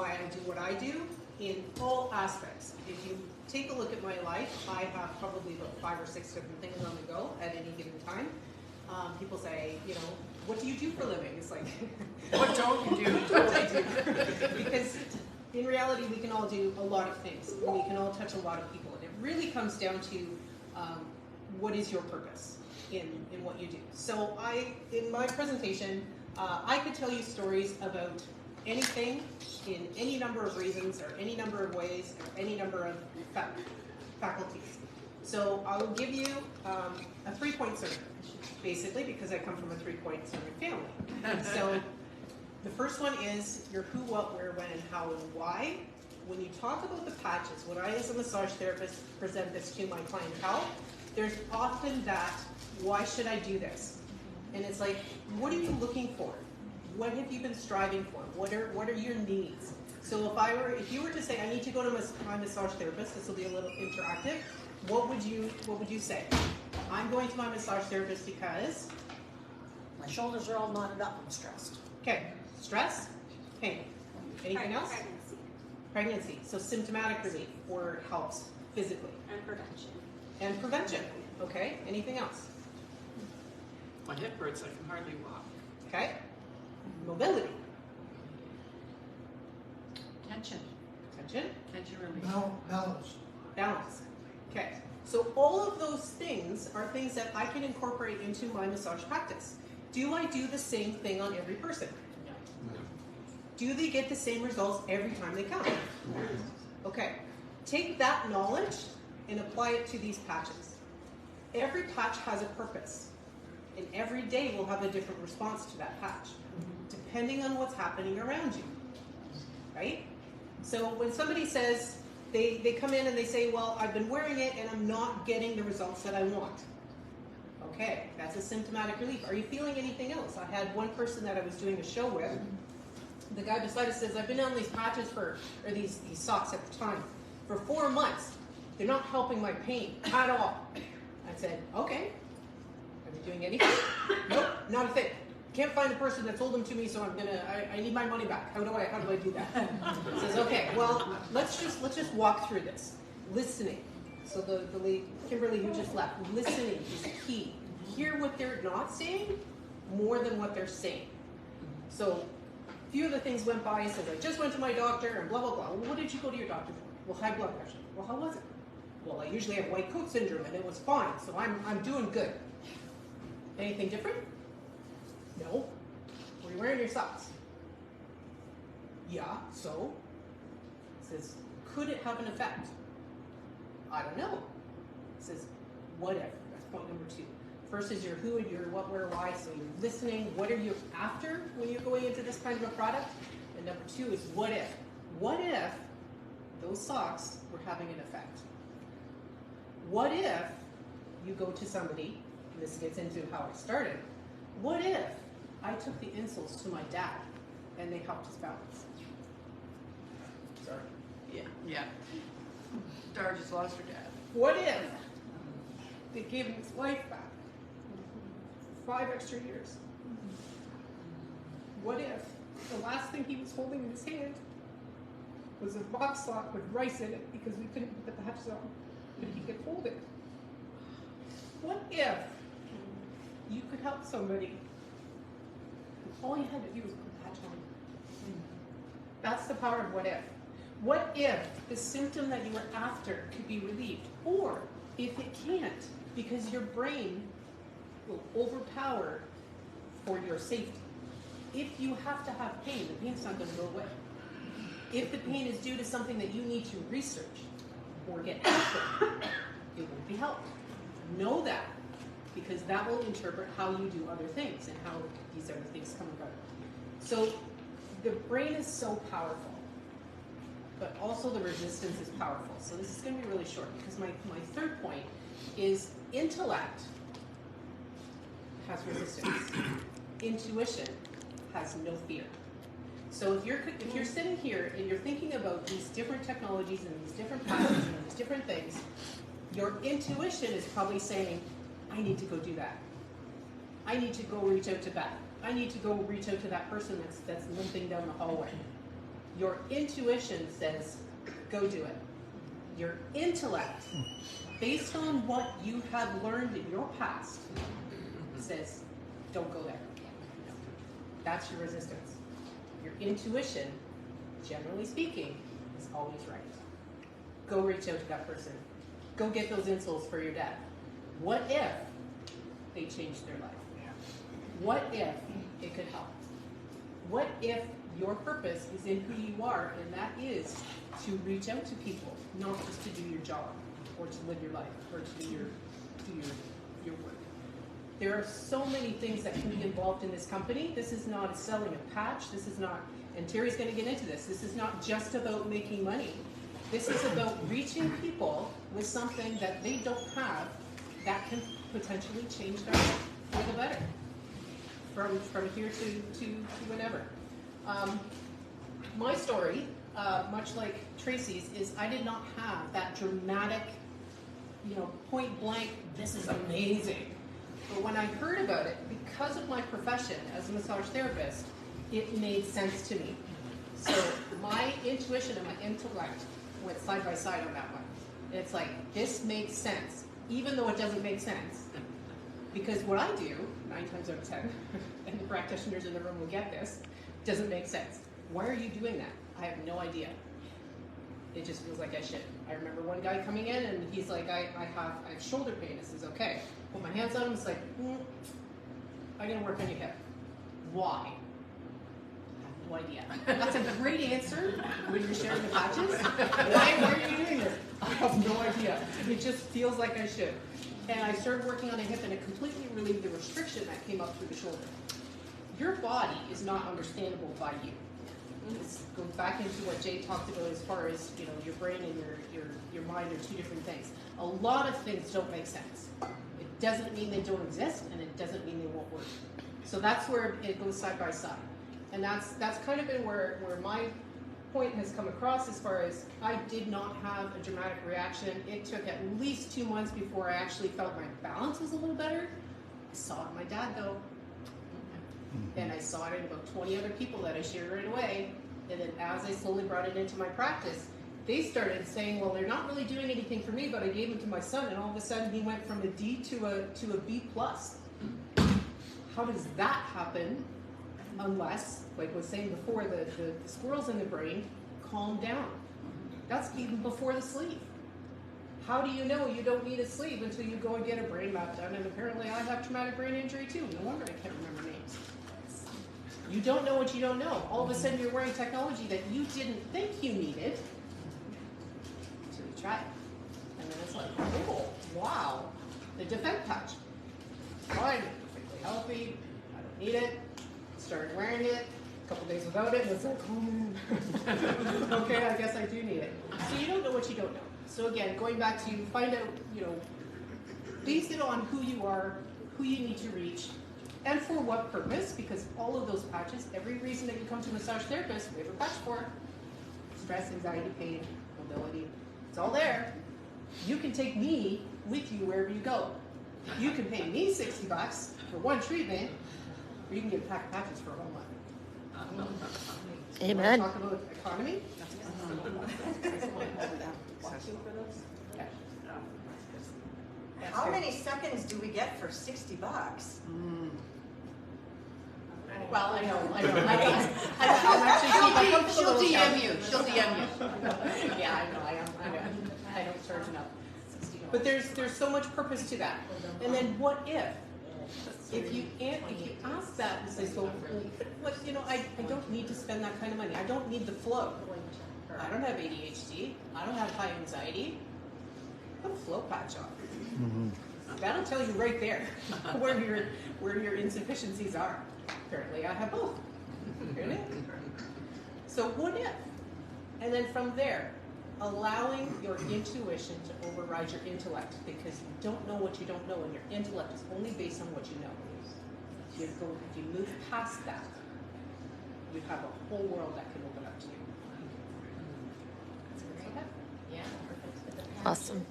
why I do what I do in all aspects. If you take a look at my life, I have probably about 5 or 6 different things on the go at any given time. People say, you know, what do you do for a living? It's like, what don't you do? What don't I do? Because in reality, we can all do a lot of things. And we can all touch a lot of people. And it really comes down to what is your purpose in what you do. So in my presentation, I could tell you stories about anything in any number of reasons or any number of ways or any number of faculties. So I will give you a 3-point sermon, basically, because I come from a 3-point sermon family. So the first one is your who, what, where, when, and how, and why. When you talk about the patches, when I as a massage therapist present this to my clientele, there's often that, why should I do this? And it's like, what are you looking for? What have you been striving for? What are your needs? So if you were to say, I need to go to my massage therapist, this will be a little interactive, what would you say? I'm going to my massage therapist because my shoulders are all knotted up and stressed. Okay, stress, pain. Anything else? Pregnancy. Pregnancy, so symptomatic relief or helps physically. And prevention. And prevention, okay. Anything else? My hip hurts, I can hardly walk. Okay. Mobility. Tension. Tension. Tension relief. Balance. Balance. Okay. So all of those things are things that I can incorporate into my massage practice. Do I do the same thing on every person? No. Do they get the same results every time they come? Okay. Take that knowledge and apply it to these patches. Every patch has a purpose. And every day will have a different response to that patch, depending on what's happening around you, right? So when somebody says, they come in and they say, well, I've been wearing it and I'm not getting the results that I want. Okay, that's a symptomatic relief. Are you feeling anything else? I had one person that I was doing a show with. The guy beside us says, I've been on these patches or these socks at the time, for 4 months. They're not helping my pain at all. I said, okay. Are they doing anything? Nope, not a thing. Can't find the person that sold them to me, so I need my money back. How do I do that? He says, okay, well, let's just walk through this. Listening. So the lady, Kimberly, who just left, listening is key. Hear what they're not saying more than what they're saying. So a few of the things went by. He says, I just went to my doctor and blah, blah, blah. Well, what did you go to your doctor for? Well, high blood pressure. Well, how was it? Well, I usually have white coat syndrome and it was fine, so I'm doing good. Anything different? No. Were you wearing your socks? Yeah, so? It says, could it have an effect? I don't know. It says, what if? That's point number 2. First is your who and your what, where, why. So you're listening. What are you after when you're going into this kind of a product? And number 2 is what if? What if those socks were having an effect? What if you go to somebody, and this gets into how I started, what if I took the insoles to my dad and they helped his balance? Sorry. Yeah. Dar just lost her dad. What if they gave him his life back for 5 extra years? What if the last thing he was holding in his hand was a box sock with rice in it because we couldn't put the hatches on, but he could hold it? What if you could help somebody and all you had to do was put the hatch on? That's the power of what if. What if the symptom that you were after could be relieved? Or if it can't, because your brain will overpower for your safety. If you have to have pain, the pain's not going to go away. If the pain is due to something that you need to research or get after, it won't be helped. Know that, because that will interpret how you do other things and how these other things come about. So the brain is so powerful, but also the resistance is powerful. So this is going to be really short, because my third point is intellect has resistance. Intuition has no fear. So if you're sitting here and you're thinking about these different technologies and these different patterns and these different things, your intuition is probably saying, I need to go do that. I need to go reach out to Beth. I need to go reach out to that person that's limping down the hallway. Your intuition says, go do it. Your intellect, based on what you have learned in your past, says, don't go there. That's your resistance. Your intuition, generally speaking, is always right. Go reach out to that person. Go get those insoles for your dad. What if they changed their life? What if it could help? What if your purpose is in who you are, and that is to reach out to people, not just to do your job, or to live your life, or to do your work. There are so many things that can be involved in this company. This is not selling a patch. This is not, and Terry's going to get into this, this is not just about making money. This is about reaching people with something that they don't have that can potentially change their life for the better. From here to whenever. My story, much like Tracy's, is I did not have that dramatic, point blank, this is amazing. But when I heard about it, because of my profession as a massage therapist, it made sense to me. So my intuition and my intellect went side by side on that one. And it's like, this makes sense, even though it doesn't make sense. Because what I do, 9 times out of 10, and the practitioners in the room will get this, doesn't make sense. Why are you doing that? I have no idea. It just feels like I should. I remember one guy coming in and he's like, I have shoulder pain. I says, okay. Put my hands on him, it's like, I'm gonna work on your hip. Why? I have no idea. That's a great answer when you're sharing the patches. Why are you doing this? I have no idea. It just feels like I should. And I started working on a hip and it completely relieved the restriction that came up through the shoulder. Your body is not understandable by you. This goes back into what Jay talked about as far as, your brain and your mind are two different things. A lot of things don't make sense. It doesn't mean they don't exist, and it doesn't mean they won't work. So that's where it goes side by side. And that's kind of been where my point has come across as far as I did not have a dramatic reaction. It took at least 2 months before I actually felt my balance was a little better. I saw it in my dad though. And I saw it in about 20 other people that I shared right away. And then as I slowly brought it into my practice, they started saying, well, they're not really doing anything for me, but I gave them to my son, and all of a sudden he went from a D to a B+. How does that happen unless, like I was saying before, the squirrels in the brain calm down? That's even before the sleep. How do you know you don't need a sleep until you go and get a brain map done? And apparently I have traumatic brain injury too. No wonder I can't remember names. You don't know what you don't know. All of a sudden you're wearing technology that you didn't think you needed until you try it. And then it's like, oh, wow. The defense patch. Fine, perfectly healthy. I don't need it. Started wearing it. A couple days without it, and it's like, oh, okay, I guess I do need it. So you don't know what you don't know. So again, going back to find out, base it on who you are, who you need to reach, and for what purpose, because all of those patches, every reason that you come to a massage therapist, we have a patch for. Stress, anxiety, pain, mobility, it's all there. You can take me with you wherever you go. You can pay me $60 for one treatment, or you can get a pack of patches for a whole month. Amen. Talk about economy. How many seconds do we get for $60? Well, I know. I'm actually She'll DM you. She'll DM you. Yeah, I know. I don't charge enough. But there's so much purpose to that. And then what if you ask that and say, so, but I don't need to spend that kind of money. I don't need the flow. I don't have ADHD. I don't have high anxiety. Put a flow patch on. That'll tell you right there where your insufficiencies are. Apparently, I have both. Really? So what if? And then from there, allowing your intuition to override your intellect, because you don't know what you don't know, and your intellect is only based on what you know. If you move past that, you have a whole world that can open up to you. Awesome.